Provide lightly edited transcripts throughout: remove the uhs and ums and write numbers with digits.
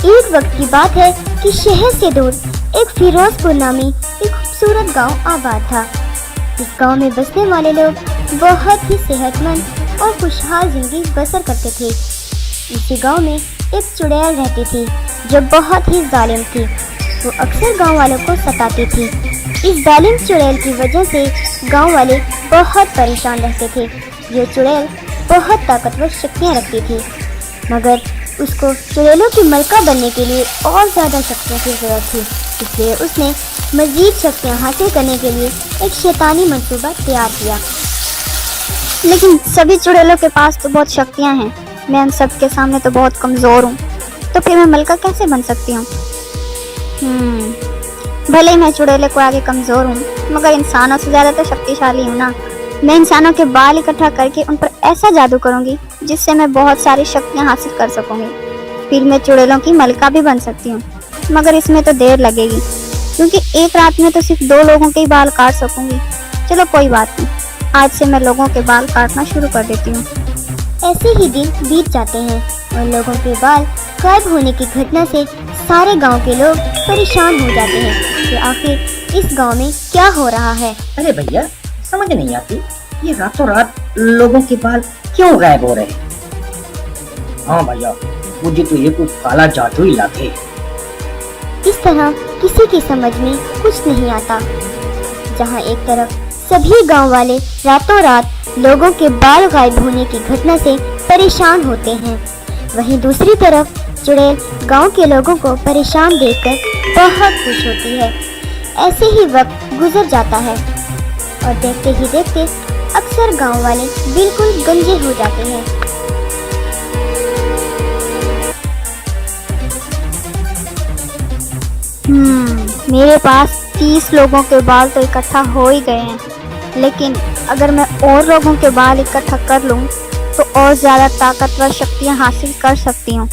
ایک وقت کی بات ہے کہ شہر سے دور ایک فیروزپور نامی ایک خوبصورت گاؤں آباد تھا۔ اس گاؤں میں بسنے والے لوگ بہت ہی صحت مند اور خوشحال زندگی بسر کرتے تھے۔ اسی گاؤں میں ایک چڑیل رہتی تھی جو بہت ہی ظالم تھی۔ وہ اکثر گاؤں والوں کو ستاتی تھی۔ اس ظالم چڑیل کی وجہ سے گاؤں والے بہت پریشان رہتے تھے۔ یہ چڑیل بہت طاقتور شکتیاں رکھتی تھی، مگر اس کو چڑیلوں کی ملکہ بننے کے لیے اور زیادہ شکتیوں کی ضرورت تھی۔ اس لیے اس نے مزید شکتیاں حاصل کرنے کے لیے ایک شیطانی منصوبہ تیار کیا۔ لیکن سبھی چڑیلوں کے پاس تو بہت شکتیاں ہیں، میں ان سب کے سامنے تو بہت کمزور ہوں، تو پھر میں ملکہ کیسے بن سکتی ہوں؟ بھلے ہی میں چڑیلے کو آگے کمزور ہوں، مگر انسانوں سے زیادہ تو شکتیشالی ہوں نا۔ میں انسانوں کے بال اکٹھا کر کے ان پر ایسا جادو کروں گی جس سے میں بہت ساری شکتیاں حاصل کر سکوں گی۔ پھر میں چڑیلوں کی ملکہ بھی بن سکتی ہوں، مگر اس میں تو دیر لگے گی، کیونکہ ایک رات میں تو صرف 2 لوگوں کے ہی بال کاٹ سکوں گی۔ چلو کوئی بات نہیں، آج سے میں لوگوں کے بال کاٹنا شروع کر دیتی ہوں۔ ایسے ہی دن بیت جاتے ہیں اور لوگوں کے بال غائب ہونے کی گھٹنا سے سارے گاؤں کے لوگ پریشان ہو جاتے ہیں کہ آخر اس گاؤں میں کیا ہو رہا ہے۔ ارے بھیا، سمجھ نہیں آتی یہ راتوں رات لوگوں کے بال کیوں غائب ہو رہے ہیں؟ ہاں بھیا، مجھے تو یہ کچھ کالا جادو ہی لگے۔ اس طرح کسی کی سمجھ میں کچھ نہیں آتا۔ جہاں ایک طرف سبھی گاؤں والے راتوں رات لوگوں کے بال غائب ہونے کی گھٹنا سے پریشان ہوتے ہیں، وہیں دوسری طرف چڑیل گاؤں کے لوگوں کو پریشان دیکھ کر بہت خوش ہوتی ہے۔ ایسے ہی وقت گزر جاتا ہے اور دیکھتے ہی دیکھتے اکثر گاؤں والے بالکل گنجے ہو جاتے ہیں۔ میرے پاس 30 لوگوں کے بال تو اکٹھا ہو ہی گئے ہیں، لیکن اگر میں اور لوگوں کے بال اکٹھا کر لوں تو اور زیادہ طاقتور شکتیاں حاصل کر سکتی ہوں۔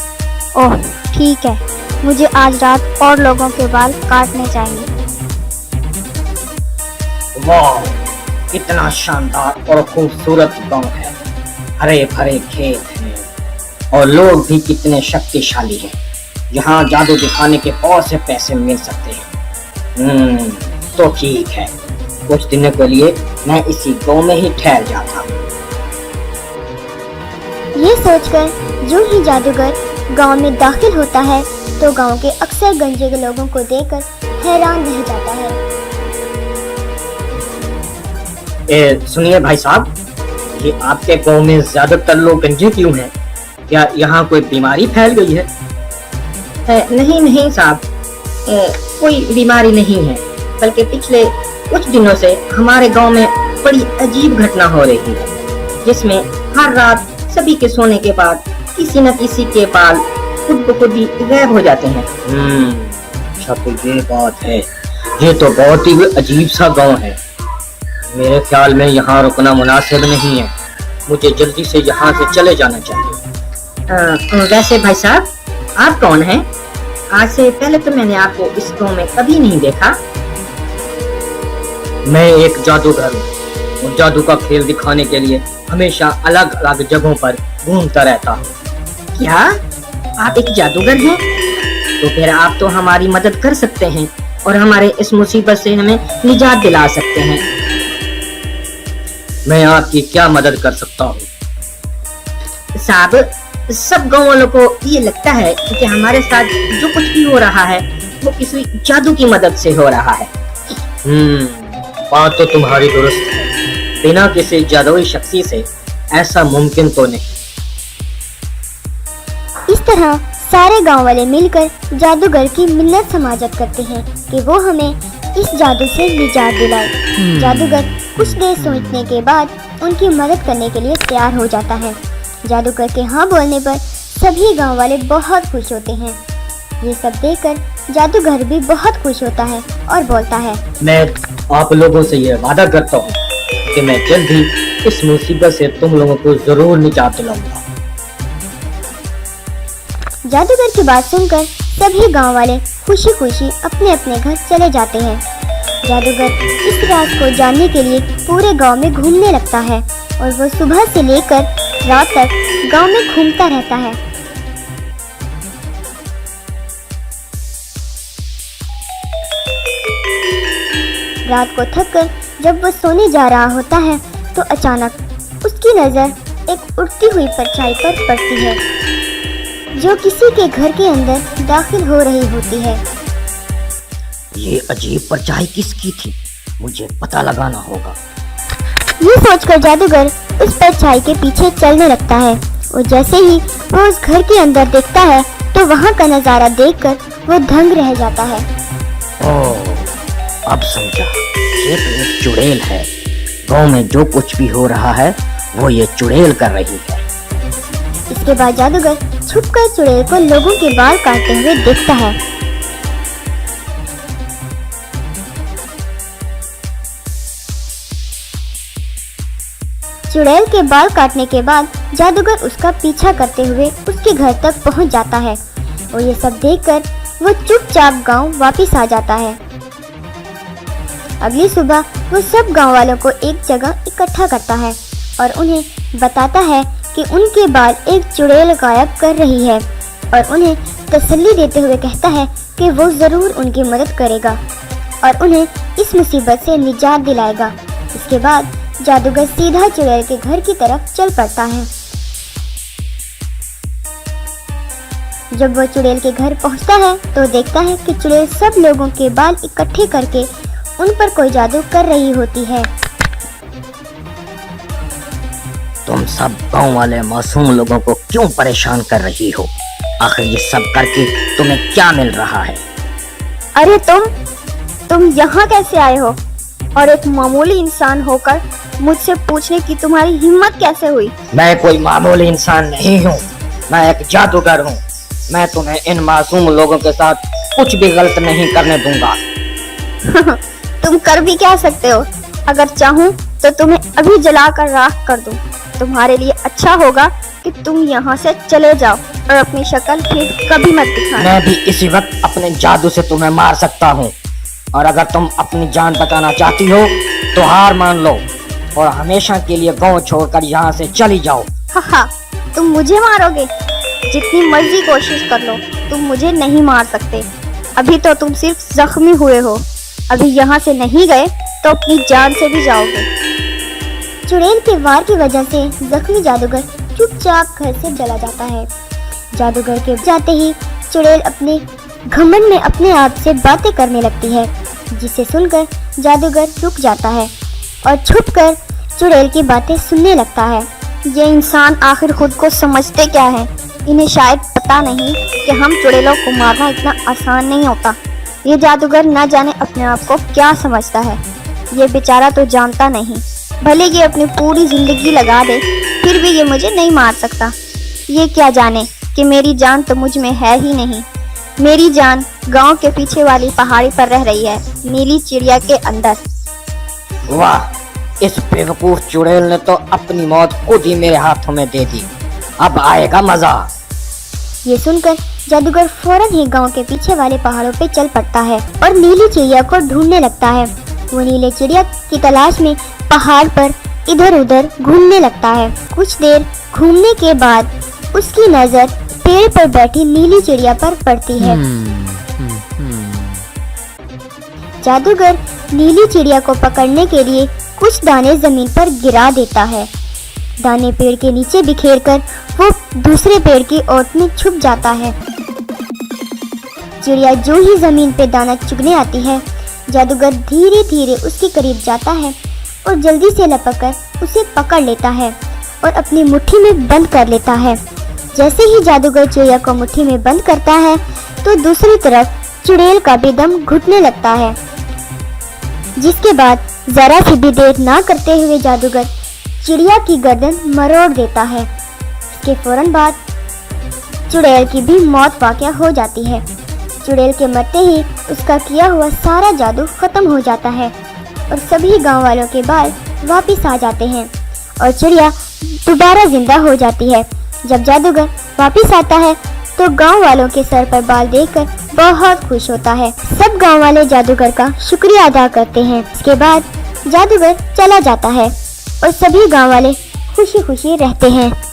اوہ ٹھیک ہے، مجھے آج رات اور لوگوں کے بال کاٹنے چاہیے۔ واہ، کتنا شاندار اور خوبصورت گاؤں ہے، ہرے بھرے کھیت ہیں اور لوگ بھی کتنے شکتیشالی ہیں۔ یہاں جادو دکھانے کے بہت سے پیسے مل سکتے ہیں۔ تو ٹھیک ہے، کچھ دنوں کے لیے میں اسی گاؤں میں ہی ٹھہر جاتا ہوں۔ یہ سوچ کر جو ہی جادوگر گاؤں میں داخل ہوتا ہے تو گاؤں کے اکثر گنجے کے لوگوں کو دیکھ کر حیران رہ جاتا ہے۔ سنیے بھائی صاحب، یہ آپ کے گاؤں میں زیادہ تر لوگ گنجے کیوں ہیں؟ کیا یہاں کوئی بیماری پھیل گئی ہے؟ نہیں صاحب، کوئی بیماری نہیں ہے، بلکہ پچھلے کچھ دنوں سے ہمارے گاؤں میں بڑی عجیب گھٹنا ہو رہی ہے، جس میں ہر رات سبھی کے سونے کے بعد کسی نہ کسی کے بال خود بخود ہی غائب ہو جاتے ہیں۔ اچھا تو یہ بات ہے، یہ تو بہت ہی عجیب سا گاؤں ہے۔ میرے خیال میں یہاں رکنا مناسب نہیں ہے، مجھے جلدی سے یہاں سے چلے جانا چاہیے۔ ویسے بھائی صاحب، آپ کون ہیں؟ آج سے پہلے تو میں نے آپ کو اس گاؤں میں کبھی نہیں دیکھا۔ میں ایک جادوگر ہوں اور جادو کا کھیل دکھانے کے لیے ہمیشہ الگ الگ جگہوں پر گھومتا رہتا ہوں۔ کیا آپ ایک جادوگر ہیں؟ تو پھر آپ تو ہماری مدد کر سکتے ہیں اور ہمارے اس مصیبت سے ہمیں نجات دلا سکتے ہیں۔ میں آپ کی کیا مدد کر سکتا ہوں؟ صاحب، سب گاؤں والوں کو یہ لگتا ہے کہ ہمارے ساتھ جو کچھ بھی ہو رہا ہے وہ کسی جادو کی مدد سے ہو رہا ہے۔ بات تو تمہاری درست ہے، بنا کسی جادوئی شخصی سے ایسا ممکن تو نہیں۔ اس طرح سارے گاؤں والے مل کر جادوگر کی منت سماجت کرتے ہیں کہ وہ ہمیں اس جادو سے نجات دلائے۔ جادوگر کچھ دیر سوچنے کے بعد ان کی مدد کرنے کے لیے تیار ہو جاتا ہے۔ جادوگر کے ہاں بولنے پر سبھی گاؤں والے بہت خوش ہوتے ہیں۔ یہ سب دیکھ کر جادوگر بھی بہت خوش ہوتا ہے اور بولتا ہے، میں آپ لوگوں سے یہ وعدہ کرتا ہوں کہ میں جلد ہی اس مصیبت سے تم لوگوں کو ضرور نجات دلاؤں گا۔ جادوگر کی بات سن کر سبھی گاؤں والے خوشی خوشی اپنے اپنے گھر چلے جاتے ہیں۔ جادوگر اس راز کو جاننے کے لیے پورے گاؤں میں گھومنے لگتا ہے اور وہ صبح سے لے کر رات تک گاؤں میں گھومتا رہتا ہے۔ رات کو تھک کر جب وہ سونے جا رہا ہوتا ہے تو اچانک اس کی نظر ایک اڑتی ہوئی پرچھائی پر پڑتی ہے جو کسی کے گھر کے اندر داخل ہو رہی ہوتی ہے۔ یہ عجیب پرچھائی کس کی تھی؟ مجھے پتہ لگانا ہوگا۔ یہ سوچ کر جادوگر اس پرچھائی کے پیچھے چلنے لگتا ہے اور جیسے ہی وہ اس گھر کے اندر دیکھتا ہے تو وہاں کا نظارہ دیکھ کر وہ دھنگ رہ جاتا ہے۔ اب سمجھا، یہ تو ایک چڑیل ہے۔ گاؤں میں جو کچھ بھی ہو رہا ہے وہ یہ چڑیل کر رہی ہے۔ اس کے بعد جادوگر چھپ کر چڑیل کو لوگوں کے بال کاٹتے ہوئے دیکھتا ہے۔ چڑیل کے بال کاٹنے کے بعد جادوگر اس کا پیچھا کرتے ہوئے اس کے گھر تک پہنچ جاتا ہے اور یہ سب دیکھ کر وہ چپ چاپ گاؤں واپس آ جاتا ہے۔ اگلی صبح وہ سب گاؤں والوں کو ایک جگہ اکٹھا کرتا ہے اور انہیں بتاتا ہے کہ ان کے بال ایک چڑیل غائب کر رہی ہے اور انہیں تسلی دیتے ہوئے کہتا ہے کہ وہ ضرور ان کی مدد کرے گا اور انہیں اس مصیبت سے نجات دلائے گا۔ اس کے بعد جادوگر سیدھا چڑیل کے گھر کی طرف چل پڑتا ہے۔ جب وہ چڑیل کے گھر پہنچتا ہے تو دیکھتا ہے کہ چڑیل سب لوگوں کے بال اکٹھے کر کے ان پر کوئی جادو کر رہی ہوتی ہے۔ تم سب گاؤں والے معصوم لوگوں کو کیوں پریشان کر رہی ہو؟ آخر یہ سب کر کے تمہیں کیا مل رہا ہے؟ ارے تم یہاں کیسے آئے ہو اور ایک معمولی انسان ہو کر مجھ سے پوچھنے کی تمہاری ہمت کیسے ہوئی؟ میں کوئی معمولی انسان نہیں ہوں، میں ایک جادوگر ہوں۔ میں تمہیں ان معصوم لوگوں کے ساتھ کچھ بھی غلط نہیں کرنے دوں گا۔ تم کر بھی کیا سکتے ہو؟ اگر چاہوں تو تمہیں ابھی جلا کر راکھ کر دوں۔ تمہارے لیے اچھا ہوگا کہ تم یہاں سے چلے جاؤ اور اپنی شکل پھر کبھی مت دکھانا۔ میں بھی اسی وقت اپنے جادو سے تمہیں مار سکتا ہوں، اور اگر تم اپنی جان بچانا چاہتی ہو تو ہار مان لو اور ہمیشہ کے لیے گاؤں چھوڑ کر یہاں سے چلی جاؤ۔ تم مجھے مارو گے؟ جتنی مرضی کوشش کر لو، تم مجھے نہیں مار سکتے۔ ابھی تو تم صرف زخمی ہوئے ہو، ابھی یہاں سے نہیں گئے تو اپنی جان سے بھی جاؤ گے۔ چڑیل کے وار کی وجہ سے زخمی جادوگر چپ چاپ گھر سے چلا جاتا ہے۔ جادوگر کے جاتے ہی چڑیل اپنے گھمنڈ میں اپنے آپ سے باتیں کرنے لگتی ہے، جسے سن کر جادوگر رک جاتا ہے اور چھپ کر چڑیل کی باتیں سننے لگتا ہے۔ یہ انسان آخر خود کو سمجھتے کیا ہے؟ انہیں شاید پتا نہیں کہ ہم چڑیلوں کو مارنا اتنا آسان نہیں ہوتا۔ یہ جادوگر نہ جانے اپنے آپ کو کیا سمجھتا ہے۔ یہ بیچارہ تو جانتا نہیں، بھلے یہ اپنی پوری زندگی لگا دے پھر بھی یہ مجھے نہیں مار سکتا۔ یہ کیا جانے کہ میری جان تو مجھ میں ہے ہی نہیں۔ میری جان گاؤں کے پیچھے والی پہاڑی پر رہ رہی ہے، نیلی چڑیا کے اندر۔ واہ، اس بیوقوف چڑیل نے تو اپنی موت خود ہی میرے ہاتھوں میں دے دی، اب آئے گا مزہ۔ یہ سن کر جادوگر فوراً ہی گاؤں کے پیچھے والے پہاڑوں پہ چل پڑتا ہے اور نیلی چڑیا کو ڈھونڈنے لگتا ہے۔ وہ نیلے چڑیا کی تلاش میں پہاڑ پر ادھر ادھر گھومنے لگتا ہے۔ کچھ دیر گھومنے کے بعد اس کی نظر پیڑ پر بیٹھی نیلی چڑیا پر پڑتی ہے۔ جادوگر نیلی چڑیا کو پکڑنے کے لیے کچھ دانے زمین پر گرا دیتا ہے۔ دانے پیڑ کے نیچے بکھیر کر وہ دوسرے پیڑ کی اوٹ میں چھپ جاتا ہے۔ چڑیا جو ہی زمین پہ دانا چگنے آتی ہے، جادوگر دھیرے دھیرے اس کے قریب جاتا ہے اور جلدی سے لپک کر اسے پکڑ لیتا ہے اور اپنی مٹھی میں بند کر لیتا ہے۔ جیسے ہی جادوگر چڑیا کو مٹھی میں بند کرتا ہے تو دوسری طرف چڑیل کا بھی دم گھٹنے لگتا ہے، جس کے بعد ذرا سی بھی دیر نہ کرتے ہوئے جادوگر چڑیا کی گردن مروڑ دیتا ہے۔ اس کے فوراً بعد چڑیل کی بھی موت واقع ہو جاتی ہے۔ چڑیل کے مرتے ہی اس کا کیا ہوا سارا جادو ختم ہو جاتا ہے اور سبھی گاؤں والوں کے بال واپس آ جاتے ہیں اور چڑیا دوبارہ زندہ ہو جاتی ہے۔ جب جادوگر واپس آتا ہے تو گاؤں والوں کے سر پر بال دیکھ کر بہت خوش ہوتا ہے۔ سب گاؤں والے جادوگر کا شکریہ ادا کرتے ہیں۔ اس کے بعد جادوگر چلا جاتا ہے اور سبھی گاؤں والے خوشی خوشی رہتے ہیں۔